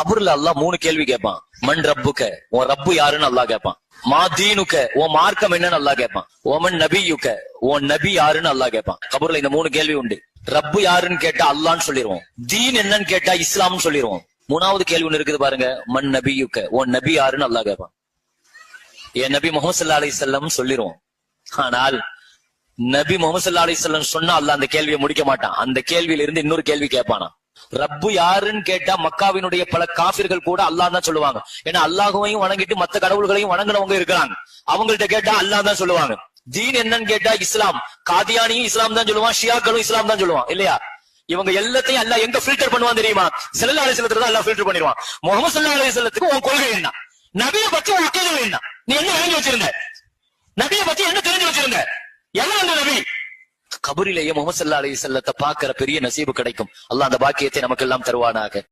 கபூர்ல அல்லாஹ் 3 கேள்வி கேட்பான். மன் ரப்புக்க, உன் ரப்பு யாருன்னு அல்லாஹ் கேட்பான். மா தீனுக்க, உன் மார்க்கம் என்னன்னு அல்லாஹ் கேட்பான். ஓமன் நபியுக்க, உன் நபி யாருன்னு அல்லாஹ் கேட்பான். கபூர்ல இந்த 3 கேள்வி உண்டு. ரப்பு யாருன்னு கேட்டா அல்லான்னு சொல்லிடுவோம். தீன் என்னன்னு கேட்டா இஸ்லாம்னு சொல்லிடுவோம். 3வது கேள்வி ஒண்ணு இருக்குது பாருங்க. மன் நபியுக்க, உன் நபி யாருன்னு அல்லாஹ் கேட்பான். என் நபி முஹம்மது ஸல்லல்லாஹு அலைஹி வஸல்லம் சொல்லிடுவோம். ஆனால் நபி முஹம்மது ஸல்லல்லாஹு அலைஹி வஸல்லம் சொன்னா அல்லாஹ் அந்த கேள்வியை முடிக்க மாட்டான். அந்த கேள்வியில இருந்து இன்னொரு கேள்வி கேட்பானா. ரப்பு யாருன்னு கேட்டா மக்காவினுடைய பல காபிர்கள் கூட அல்லாஹ் தான் சொல்லுவாங்க. ஏன்னா அல்லாஹுவையும் வணங்கிட்டு மத்த கடவுள்களையும் வணங்கினவங்க இருக்கிறாங்க. அவங்கள்ட்ட கேட்டா அல்லாஹ் தான் சொல்லுவாங்க. தீன் என்னன்னு கேட்டா இஸ்லாம். காதியானியும் இஸ்லாம் தான் சொல்லுவான், ஷியாக்களும் இஸ்லாம் தான் சொல்லுவான் இல்லையா? இவங்க எல்லாத்தையும் அல்லாஹ் எங்க ஃபில்டர் பண்ணுவான் தெரியுமா? ஸல்லல்லாஹு அலைஹி வஸல்லம் தான் அல்லாஹ் ஃபில்டர் பண்ணிடுவான். முஹம்மது ஸல்லல்லாஹு அலைஹி வஸல்லத்துக்கு உன் கொள்கை என்ன? நபியை பத்தி உன் அக்கீதா என்ன? நீ என்ன தெரிஞ்சு வச்சிருந்த? நபியை பத்தி என்ன தெரிஞ்சு வச்சிருந்த? எல்லாம் அந்த நபி. கபரிலேயே முஹம்மது ஸல்லல்லாஹு அலைஹி வஸல்லத்தை பார்க்கிற பெரிய நசீபு கிடைக்கும். அல்லாஹ் அந்த பாக்கியத்தை நமக்கு எல்லாம் தருவானாக.